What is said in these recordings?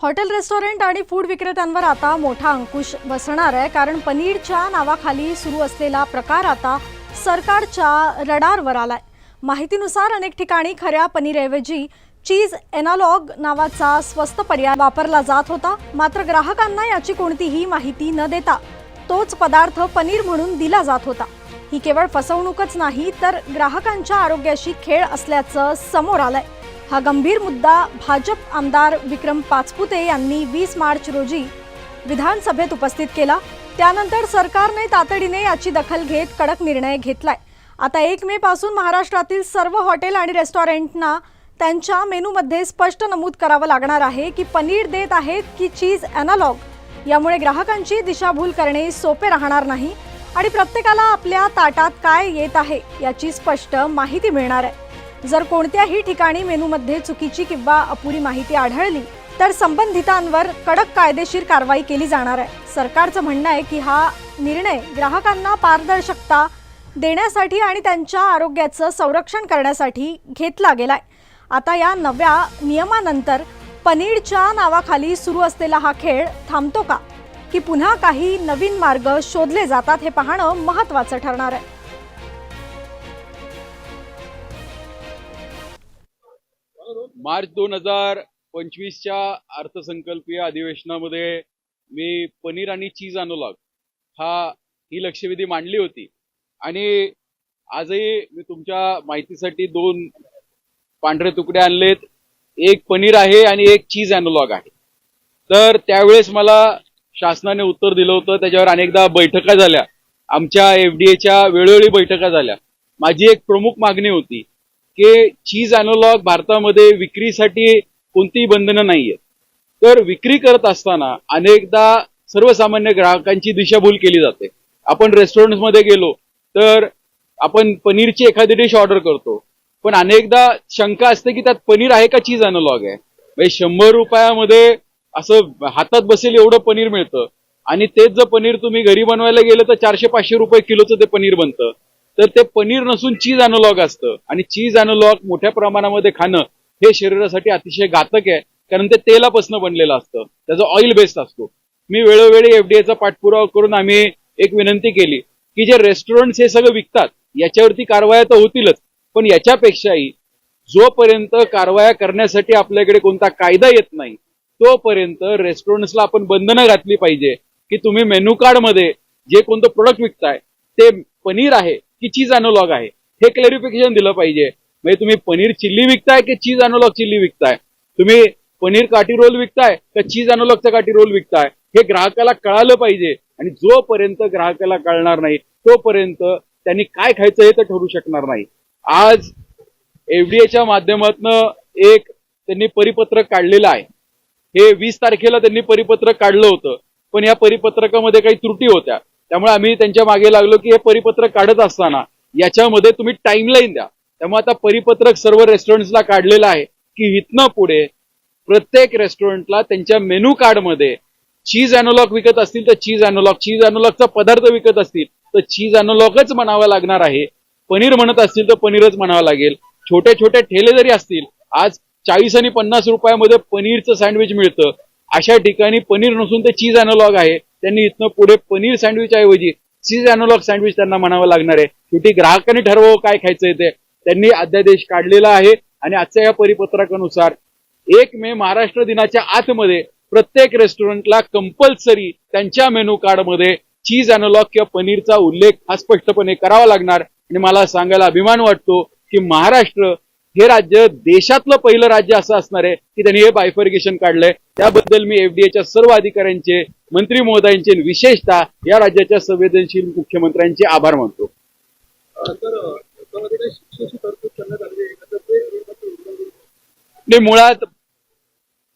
Hotel restaurant आणि food विक्रेत्यांवर आता मोठा अंकुश बसणार आहे, कारण पनीरच्या नावाखाली सुरू असलेला प्रकार आता सरकारच्या रडारवर आलाय। माहितीनुसार अनेक ठिकाणी खऱ्या पनीरऐवजी चीज एनालॉग नावाचा स्वस्त पर्याय वापरला जात होता, मात्र ग्राहकांना याची कोणतीही माहिती न देता तोच पदार्थ पनीर म्हणून दिला जात होता। ही केवळ फसवणूकच नाही, तर ग्राहकांच्या आरोग्याशी खेळ असल्याचं समोर आलंय। हा गंभीर मुद्दा भाजप आमदार विक्रम पाचपुते यांनी 20 मार्च रोजी विधानसभेत उपस्थित केला। त्यानंतर सरकारने तातडीने याची दखल घेत कडक निर्णय घेतलाय। आता 1 मे पासून महाराष्ट्रातील सर्व हॉटेल आणि रेस्टॉरंटना त्यांच्या मेनूमध्ये स्पष्ट नमूद करावं लागणार आहे की पनीर देत आहेत की चीज एनालॉग। यामुळे ग्राहकांची दिशाभूल करणे सोपे राहणार नाही आणि प्रत्येकाला आपल्या ताटात काय येत आहे याची स्पष्ट माहिती मिळणार आहे। जर कोणत्याही ठिकाणी मेनूमध्ये चुकीची किंवा अपुरी माहिती आढळली तर संबंधितांवर कडक कायदेशीर कारवाई केली जाणार आहे। सरकारचं म्हणणं आहे की हा निर्णय ग्राहकांना पारदर्शकता देण्यासाठी आणि त्यांच्या आरोग्याचं संरक्षण करण्यासाठी घेतला गेलाय। आता या नव्या नियमानंतर पनीरच्या नावाखाली सुरू असलेला हा खेळ थांबतो का, की पुन्हा काही नवीन मार्ग शोधले जातात, हे पाहणं महत्त्वाचं ठरणार आहे। मार्च 2025च्या अर्थसंकल्पीय अधिवेशनामध्ये मी पनीर आणि चीज एनालॉग ही लक्षवेधी मांडली होती आणि आजही मी तुमच्या माहितीसाठी 2 पांढरे तुकडे आणलेत। एक पनीर आहे आणि एक चीज एनालॉग आहे। तर त्यावेळेस मला शासनाने उत्तर दिलं होतं, त्याच्यावर अनेकदा बैठका झाल्या, आमच्या एफडीएच्या वेळोवेळी बैठका झाल्या। माझी एक प्रमुख मागणी होती की चीज एनालॉग भारतामध्ये विक्रीसाठी कोणतीही बंधनं नाहीये। तर विक्री करत असताना अनेकदा सर्वसामान्य ग्राहकांची दिशाभूल केली जाते। आपण रेस्टॉरंटमध्ये गेलो तर आपण पनीरची एखादी डिश ऑर्डर करतो, पण अनेकदा शंका असते की त्यात पनीर आहे का चीज एनालॉग आहे। म्हणजे 100 रुपयामध्ये असं हातात बसेल एवढं पनीर मिळतं आणि तेच जर पनीर तुम्ही घरी बनवायला गेलं तर 400-500 रुपये किलोचं ते पनीर बनतं। तर ते पनीर नसून चीज एनालॉग असतं आणि चीज एनालॉग मोठ्या प्रमाणामध्ये खाणं हे शरीरासाठी अतिशय घातक आहे, कारण ते तेलापासून बनलेलं असतं, त्याचा ऑइल बेस्ड असतो। मी वेळोवेळी एफडीएचा पाठपुरावा करून आम्ही एक विनंती केली की जे रेस्टॉरंट्स हे सगळं विकतात याच्यावरती कारवाया तर होतीलच, पण याच्यापेक्षाही जोपर्यंत कारवाया करण्यासाठी आपल्याकडे कोणता कायदा येत नाही तोपर्यंत रेस्टॉरंट्सला आपण बंधनं घातली पाहिजे की तुम्ही मेनू कार्ड मध्ये जे कोणतं प्रोडक्ट विकताय ते पनीर आहे की चीज एनालॉग आहे हे क्लॅरिफिकेशन दिलं पाहिजे। म्हणजे तुम्ही पनीर चिल्ली विकताय की चीज एनालॉग चिल्ली विकताय, तुम्ही पनीर काठी रोल विकताय का चीज एनालॉगचा काठी रोल विकताय, हे ग्राहकाला कळालं पाहिजे। आणि जोपर्यंत ग्राहकाला कळणार नाही तोपर्यंत त्यांनी काय खायचं हे तर ठरू शकणार नाही। आज एफडीएच्या माध्यमातून एक त्यांनी परिपत्रक काढलेलं आहे। हे 20 तारखेला त्यांनी परिपत्रक काढलं होतं, पण या परिपत्रकामध्ये काही त्रुटी होत्या, त्यामुळे आम्ही त्यांच्या मागे लागलो की हे परिपत्रक काढत असताना याच्यामध्ये तुम्ही टाइमलाईन द्या। त्यामुळे आता परिपत्रक सर्व रेस्टॉरंट्सला काढलेलं आहे की इथनं पुढे प्रत्येक रेस्टॉरंटला त्यांच्या मेनू कार्डमध्ये चीज एनालॉग विकत असतील तर चीज एनालॉगचा पदार्थ विकत असतील तर चीज एनालॉगच म्हणावं लागणार आहे, पनीर म्हणत असतील तर पनीरच म्हणावं लागेल। छोटे छोटे ठेले जरी असतील, आज 40 आणि 50 रुपयामध्ये पनीरचं सँडविच मिळतं, अशा ठिकाणी पनीर नसून ते चीज एनालॉग आहे, त्यांनी इथनं पुढे पनीर सँडविच ऐवजी चीज एनालॉग सँडविच त्यांना म्हणावं लागणार आहे। शेवटी ग्राहकांनी ठरवावं काय खायचं ते। त्यांनी अध्यादेश काढलेला आहे आणि आजच्या या परिपत्रकानुसार 1 मे महाराष्ट्र दिनाच्या आतमध्ये प्रत्येक रेस्टॉरंटला कंपल्सरी त्यांच्या मेनू कार्डमध्ये चीज एनालॉग किंवा पनीरचा उल्लेख हा स्पष्टपणे करावा लागणार। आणि मला सांगायला अभिमान वाटतो की महाराष्ट्र हे राज्य देशातलं पहिलं राज्य असं असणार आहे की त्यांनी हे बायफर्गेशन काढलंय। त्याबद्दल मी एफडीएच्या सर्व अधिकाऱ्यांचे, मंत्री महोदयांचे, विशेषतः या राज्याच्या संवेदनशील मुख्यमंत्र्यांचे आभार मानतो। मुळात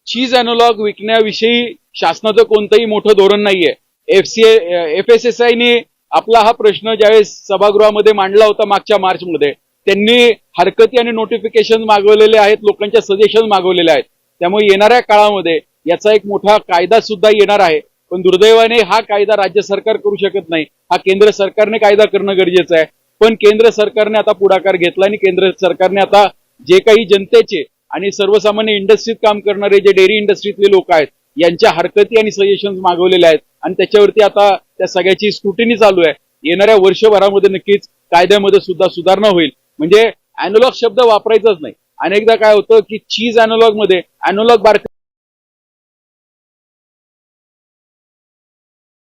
चीज एनालॉग विकण्याविषयी शासनाचं कोणतंही मोठं धोरण नाहीये। एफएसएसआयने आपला हा प्रश्न ज्यावेळेस सभागृहामध्ये मांडला होता मागच्या मार्चमध्ये, त्यांनी हरकती आणि नोटिफिकेशन मागवलेले आहेत, लोकांच्या सजेशन मागवलेले आहेत। त्यामुळे येणाऱ्या काळामध्ये याचा एक मोठा कायदा सुद्धा येणार आहे, पण दुर्दैवाने हा कायदा राज्य सरकार करू शकत नाही, हा केंद्र सरकारने कायदा करणं गरजेचं आहे। पण केंद्र सरकारने आता पुढाकार घेतला आणि केंद्र सरकारने आता जे काही जनतेचे आणि सर्वसामान्य इंडस्ट्रीत काम करणारे जे डेअरी इंडस्ट्रीतले लोक आहेत यांच्या हरकती आणि सजेशन्स मागवलेले आहेत आणि त्याच्यावरती आता त्या सगळ्याची स्क्रुटिनी चालू आहे. येणाऱ्या वर्षभरामध्ये नक्कीच कायद्यामध्ये सुद्धा सुधारणा होईल. म्हणजे अॅनालॉग शब्द वापरायचाच नाही. अनेकदा काय होतं की चीज अॅनालॉग मध्ये अॅनालॉग बार